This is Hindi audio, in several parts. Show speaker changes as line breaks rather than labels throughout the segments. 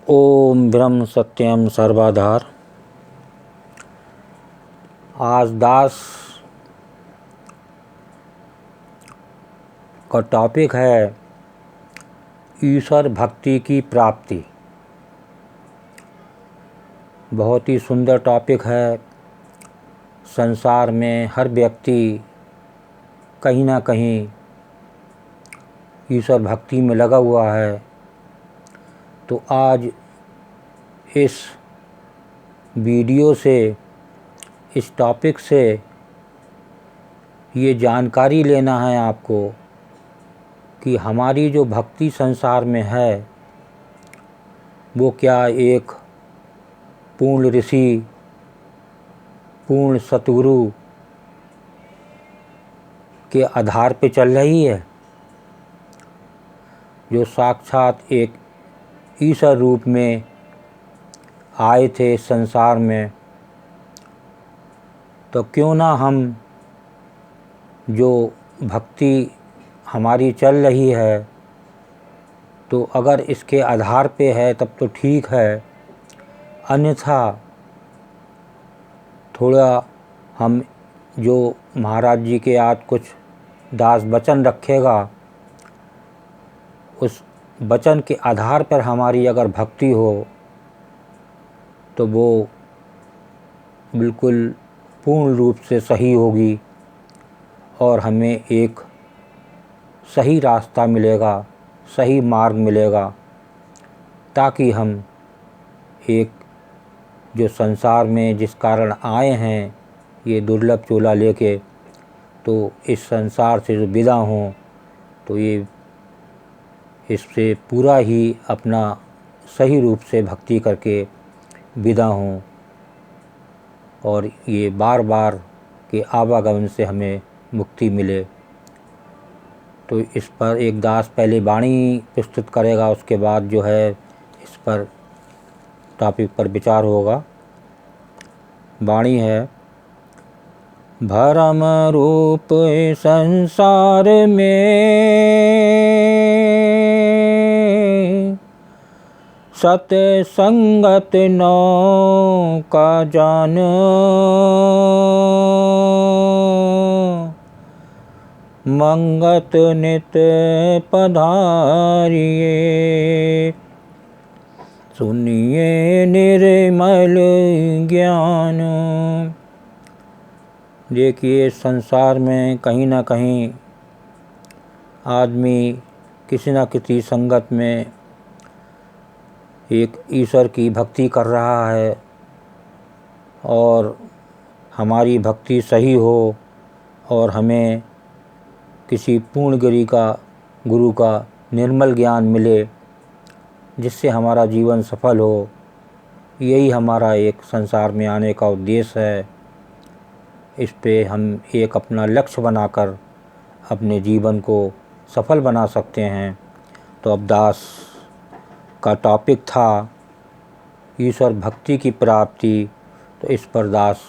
ओम ब्रह्म सत्यम सर्वाधार। आज दास का टॉपिक है ईश्वर भक्ति की प्राप्ति। बहुत ही सुंदर टॉपिक है। संसार में हर व्यक्ति कहीं ना कहीं ईश्वर भक्ति में लगा हुआ है। तो आज इस वीडियो से, इस टॉपिक से ये जानकारी लेना है आपको कि हमारी जो भक्ति संसार में है वो क्या एक पूर्ण ऋषि, पूर्ण सतगुरु के आधार पे चल रही है, जो साक्षात एक ईश्वर रूप में आए थे संसार में। तो क्यों ना हम जो भक्ति हमारी चल रही है तो अगर इसके आधार पे है तब तो ठीक है, अन्यथा थोड़ा हम जो महाराज जी के आज कुछ दास वचन रखेगा, उस वचन के आधार पर हमारी अगर भक्ति हो तो वो बिल्कुल पूर्ण रूप से सही होगी और हमें एक सही रास्ता मिलेगा, सही मार्ग मिलेगा, ताकि हम एक जो संसार में जिस कारण आए हैं ये दुर्लभ चोला लेके, तो इस संसार से जो विदा हों तो ये इससे पूरा ही अपना सही रूप से भक्ति करके विदा हों और ये बार बार के आवागमन से हमें मुक्ति मिले। तो इस पर एक दास पहले वाणी प्रस्तुत करेगा, उसके बाद जो है इस पर टॉपिक पर विचार होगा। वाणी है, भरम रूप संसार में सत्य संगत नौ का जान, मंगत नित पधारिए, सुनिए निर्मल ज्ञान। देखिए, संसार में कहीं ना कहीं आदमी किसी न किसी संगत में एक ईश्वर की भक्ति कर रहा है और हमारी भक्ति सही हो और हमें किसी पूर्ण गुरु का निर्मल ज्ञान मिले, जिससे हमारा जीवन सफल हो। यही हमारा एक संसार में आने का उद्देश्य है। इस पे हम एक अपना लक्ष्य बनाकर अपने जीवन को सफल बना सकते हैं। तो अब दास का टॉपिक था ईश्वर भक्ति की प्राप्ति। तो इस पर दास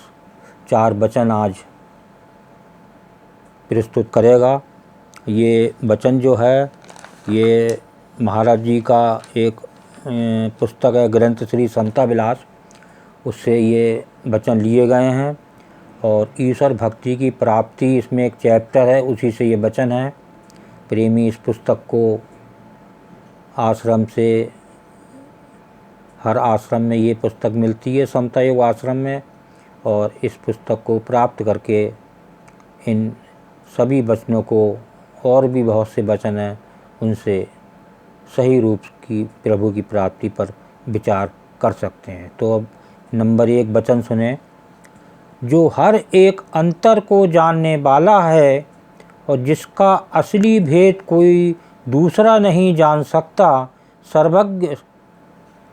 4 वचन आज प्रस्तुत करेगा। ये वचन जो है ये महाराज जी का एक पुस्तक है, ग्रंथ श्री समता विलास, उससे ये वचन लिए गए हैं। और ईश्वर भक्ति की प्राप्ति इसमें एक चैप्टर है, उसी से ये वचन है। प्रेमी इस पुस्तक को आश्रम से, हर आश्रम में ये पुस्तक मिलती है, समता योग आश्रम में, और इस पुस्तक को प्राप्त करके इन सभी वचनों को, और भी बहुत से वचन हैं, उनसे सही रूप की प्रभु की प्राप्ति पर विचार कर सकते हैं। तो अब नंबर 1 वचन सुने। जो हर एक अंतर को जानने वाला है और जिसका असली भेद कोई दूसरा नहीं जान सकता, सर्वज्ञ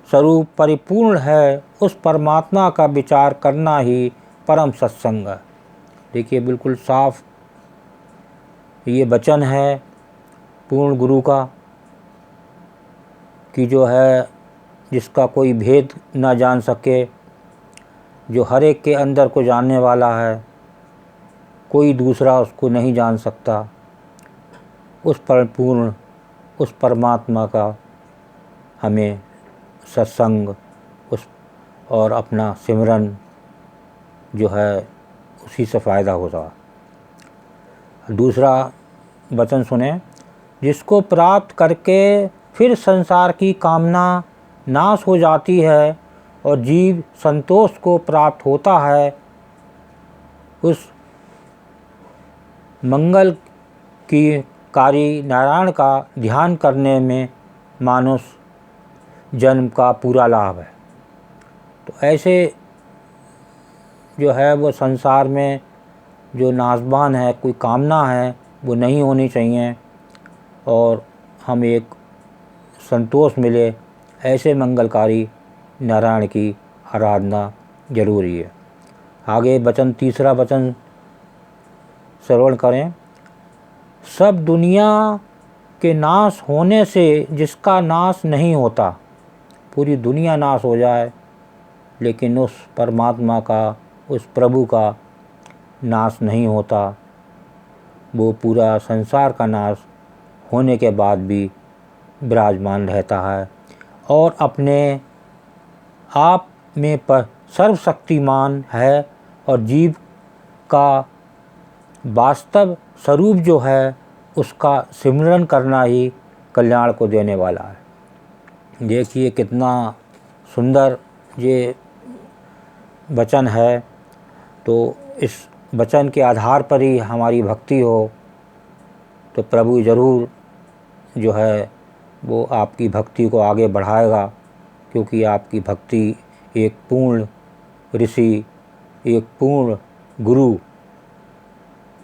स्वरूप परिपूर्ण है, उस परमात्मा का विचार करना ही परम सत्संग है। देखिए, बिल्कुल साफ ये वचन है पूर्ण गुरु का कि जो है जिसका कोई भेद ना जान सके, जो हर एक के अंदर को जानने वाला है, कोई दूसरा उसको नहीं जान सकता, उस परिपूर्ण, उस परमात्मा का हमें सत्संग उस और अपना सिमरन जो है उसी से फ़ायदा होता। दूसरा वचन सुने, जिसको प्राप्त करके फिर संसार की कामना नाश हो जाती है और जीव संतोष को प्राप्त होता है, उस मंगल की कारी नारायण का ध्यान करने में मानुष जन्म का पूरा लाभ है। तो ऐसे जो है वो संसार में जो नाशवान है, कोई कामना है, वो नहीं होनी चाहिए और हम एक संतोष मिले, ऐसे मंगलकारी नारायण की आराधना जरूरी है। आगे वचन, तीसरा वचन श्रवण करें। सब दुनिया के नाश होने से जिसका नाश नहीं होता, पूरी दुनिया नाश हो जाए लेकिन उस परमात्मा का, उस प्रभु का नाश नहीं होता। वो पूरा संसार का नाश होने के बाद भी विराजमान रहता है और अपने आप में पर सर्वशक्तिमान है और जीव का वास्तव स्वरूप जो है उसका सिमरन करना ही कल्याण को देने वाला है। देखिए कितना सुंदर ये वचन है। तो इस वचन के आधार पर ही हमारी भक्ति हो तो प्रभु ज़रूर जो है वो आपकी भक्ति को आगे बढ़ाएगा, क्योंकि आपकी भक्ति एक पूर्ण ऋषि, एक पूर्ण गुरु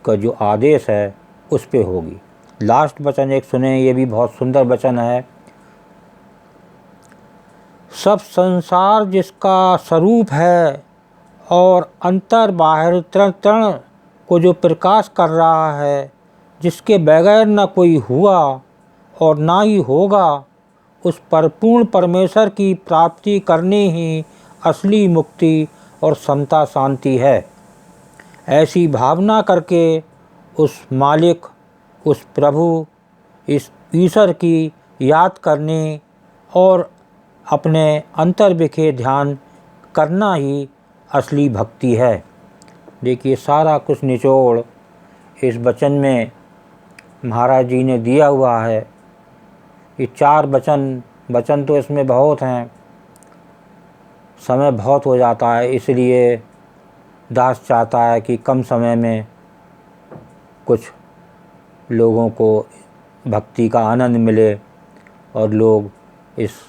का जो आदेश है उस पे होगी। लास्ट वचन एक सुने, ये भी बहुत सुंदर वचन है। सब संसार जिसका स्वरूप है और अंतर बाहर तरण को जो प्रकाश कर रहा है, जिसके बगैर न कोई हुआ और ना ही होगा, उस परिपूर्ण परमेश्वर की प्राप्ति करनी ही असली मुक्ति और समता शांति है। ऐसी भावना करके उस मालिक, उस प्रभु, इस ईश्वर की याद करनी और अपने अंतर बिखे ध्यान करना ही असली भक्ति है। देखिए सारा कुछ निचोड़ इस वचन में महाराज जी ने दिया हुआ है। ये 4 वचन तो इसमें बहुत हैं, समय बहुत हो जाता है, इसलिए दास चाहता है कि कम समय में कुछ लोगों को भक्ति का आनंद मिले और लोग इस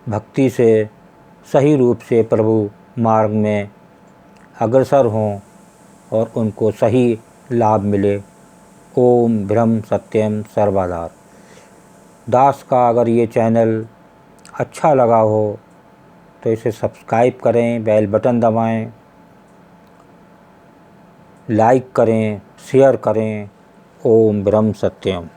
भक्ति से सही रूप से प्रभु मार्ग में अग्रसर हों और उनको सही लाभ मिले। ओम ब्रह्म सत्यम सर्वधार। दास का अगर ये चैनल अच्छा लगा हो तो इसे सब्सक्राइब करें, बेल बटन दबाएं, लाइक करें, शेयर करें। ओम ब्रह्म सत्यम।